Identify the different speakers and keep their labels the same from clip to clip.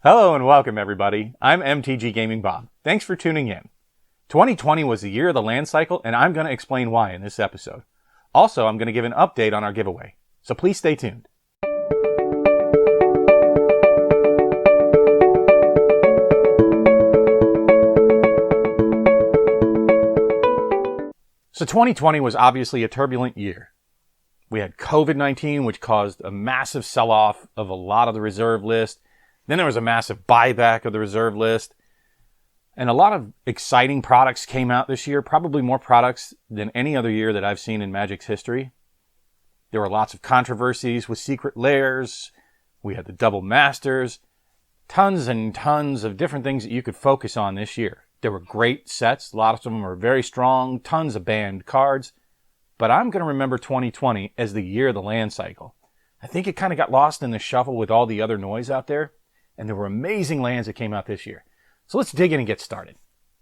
Speaker 1: Hello and welcome everybody. I'm MTG Gaming Bob. Thanks for tuning in. 2020 was the year of the land cycle, and I'm going to explain why in this episode. Also, I'm going to give an update on our giveaway, so please stay tuned. So 2020 was obviously a turbulent year. We had COVID-19, which caused a massive sell-off of a lot of the reserve list. Then there was a massive buyback of the reserve list. And a lot of exciting products came out this year, probably more products than any other year that I've seen in Magic's history. There were lots of controversies with secret lairs. We had the double masters. Tons and tons of different things that you could focus on this year. There were great sets. A lot of them were very strong. Tons of banned cards. But I'm going to remember 2020 as the year of the land cycle. I think it kind of got lost in the shuffle with all the other noise out there. And there were amazing lands that came out this year. So let's dig in and get started.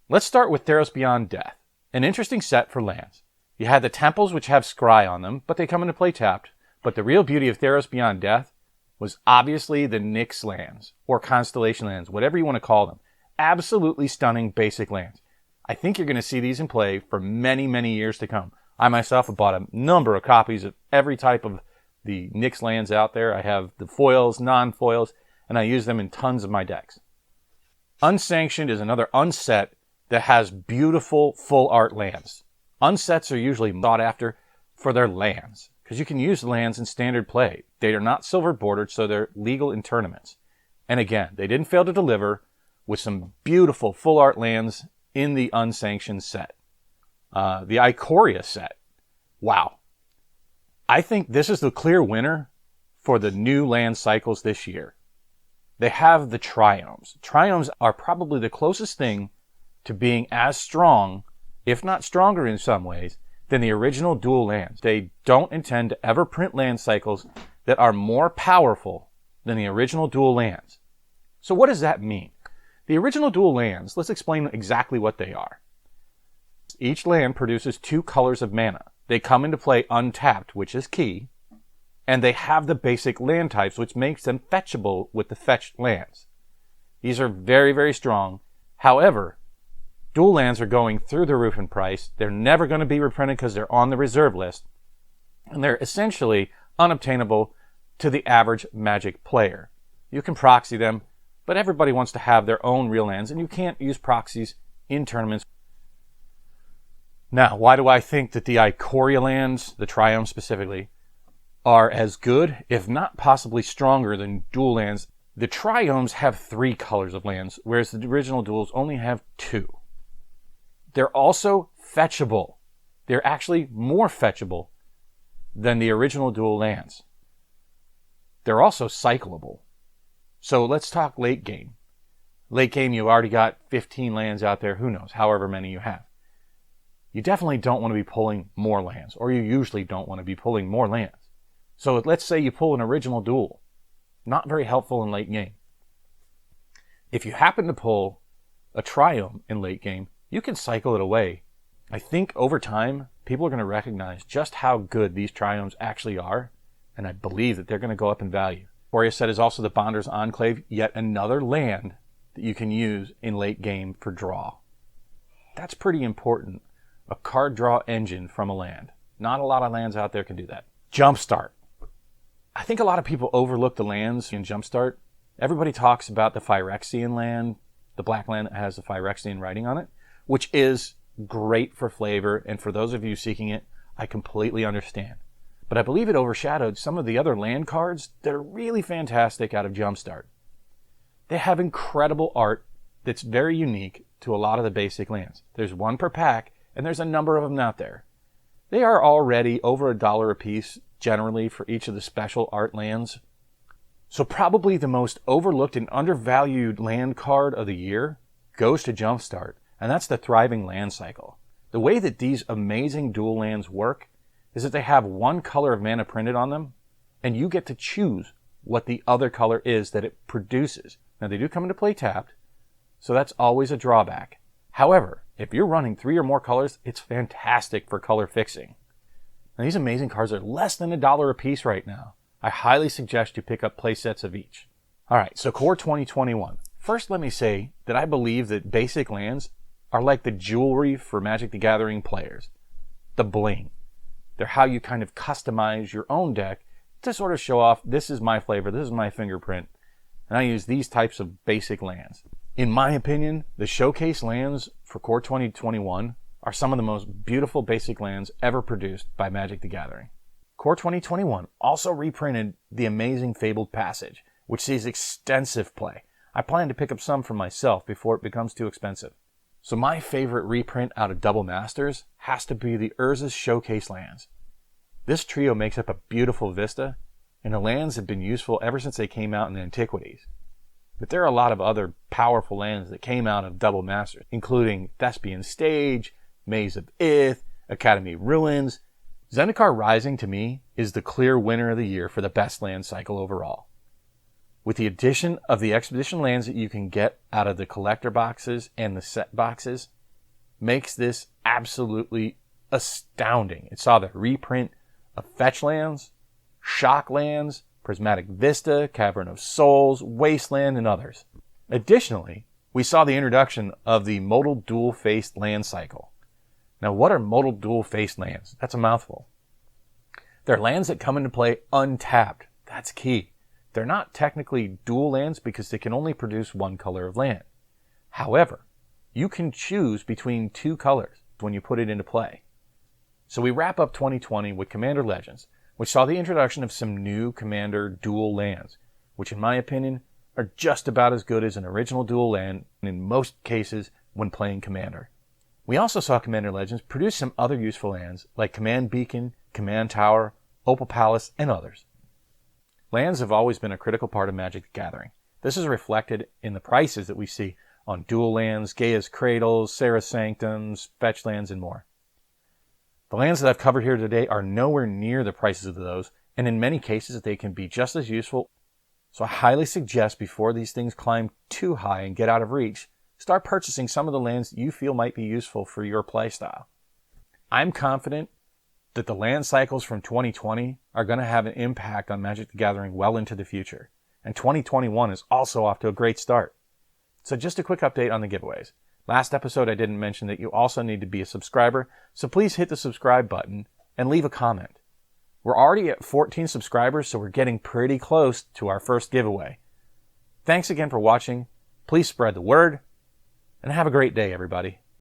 Speaker 1: Let's start with Theros Beyond Death. An interesting set for lands. You had the temples, which have scry on them, but they come into play tapped. But the real beauty of Theros Beyond Death was obviously the Nyx lands, or Constellation lands, whatever you want to call them. Absolutely stunning basic lands. I think you're going to see these in play for many, many years to come. I myself have bought a number of copies of every type of the Nyx lands out there. I have the foils, non-foils, and I use them in tons of my decks. Unsanctioned is another unset that has beautiful full art lands. Unsets are usually sought after for their lands, because you can use lands in standard play. They are not silver bordered, so they're legal in tournaments. And again, they didn't fail to deliver with some beautiful full art lands in the Unsanctioned set. The Ikoria set. Wow. I think this is the clear winner for the new land cycles this year. They have the Triomes. Triomes are probably the closest thing to being as strong, if not stronger in some ways, than the original dual lands. They don't intend to ever print land cycles that are more powerful than the original dual lands. So what does that mean? The original dual lands, let's explain exactly what they are. Each land produces 2 colors of mana. They come into play untapped, which is key, and they have the basic land types, which makes them fetchable with the fetched lands. These are very, very strong. However, dual lands are going through the roof in price. They're never going to be reprinted because they're on the reserve list, and they're essentially unobtainable to the average Magic player. You can proxy them, but everybody wants to have their own real lands, and you can't use proxies in tournaments. Now, why do I think that the Ikoria lands, the Triomes specifically, are as good, if not possibly stronger than dual lands? The Triomes have 3 colors of lands, whereas the original duals only have 2. They're also fetchable. They're actually more fetchable than the original dual lands. They're also cyclable. So let's talk late game. Late game, you already got 15 lands out there, who knows, however many you have. You definitely don't want to be pulling more lands, or you usually don't want to be pulling more lands. So let's say you pull an original dual. Not very helpful in late game. If you happen to pull a Triome in late game, you can cycle it away. I think over time, people are going to recognize just how good these Triomes actually are, and I believe that they're going to go up in value. Ikoria set is also the Bonder's Enclave, yet another land that you can use in late game for draw. That's pretty important. A card draw engine from a land. Not a lot of lands out there can do that. Jumpstart. I think a lot of people overlook the lands in Jumpstart. Everybody talks about the Phyrexian land, the black land that has the Phyrexian writing on it, which is great for flavor, and for those of you seeking it, I completely understand. But I believe it overshadowed some of the other land cards that are really fantastic out of Jumpstart. They have incredible art that's very unique to a lot of the basic lands. There's 1 per pack, and there's a number of them out there. They are already over $1 a piece, generally, for each of the special art lands. So probably the most overlooked and undervalued land card of the year goes to Jumpstart, and that's the Thriving Land Cycle. The way that these amazing dual lands work is that they have 1 color of mana printed on them, and you get to choose what the other color is that it produces. Now, they do come into play tapped, so that's always a drawback. However, if you're running 3 or more colors, it's fantastic for color fixing. Now, these amazing cards are less than $1 a piece right now. I highly suggest you pick up play sets of each. Alright, so Core 2021. First, let me say that I believe that basic lands are like the jewelry for Magic the Gathering players. The bling. They're how you kind of customize your own deck to sort of show off, this is my flavor, this is my fingerprint, and I use these types of basic lands. In my opinion, the showcase lands for Core 2021 are some of the most beautiful basic lands ever produced by Magic the Gathering. Core 2021 also reprinted the amazing Fabled Passage, which sees extensive play. I plan to pick up some for myself before it becomes too expensive. So my favorite reprint out of Double Masters has to be the Urza's Showcase lands. This trio makes up a beautiful vista, and the lands have been useful ever since they came out in the Antiquities. But there are a lot of other powerful lands that came out of Double Masters, including Thespian Stage, Maze of Ith, Academy Ruins. Zendikar Rising, to me, is the clear winner of the year for the best land cycle overall. With the addition of the expedition lands that you can get out of the collector boxes and the set boxes, makes this absolutely astounding. It saw the reprint of Fetch lands, Shock lands, Prismatic Vista, Cavern of Souls, Wasteland, and others. Additionally, we saw the introduction of the modal dual-faced land cycle. Now, what are modal dual-faced lands? That's a mouthful. They're lands that come into play untapped. That's key. They're not technically dual lands because they can only produce one color of land. However, you can choose between two colors when you put it into play. So we wrap up 2020 with Commander Legends, which saw the introduction of some new Commander dual lands, which in my opinion are just about as good as an original dual land in most cases when playing Commander. We also saw Commander Legends produce some other useful lands like Command Beacon, Command Tower, Opal Palace, and others. Lands have always been a critical part of Magic the Gathering. This is reflected in the prices that we see on dual lands, Gaia's Cradles, Sarah's Sanctums, Fetch lands, and more. The lands that I've covered here today are nowhere near the prices of those, and in many cases they can be just as useful. So I highly suggest before these things climb too high and get out of reach, start purchasing some of the lands that you feel might be useful for your playstyle. I'm confident that the land cycles from 2020 are going to have an impact on Magic the Gathering well into the future. And 2021 is also off to a great start. So just a quick update on the giveaways. Last episode I didn't mention that you also need to be a subscriber, so please hit the subscribe button and leave a comment. We're already at 14 subscribers, so we're getting pretty close to our first giveaway. Thanks again for watching. Please spread the word, and have a great day, everybody.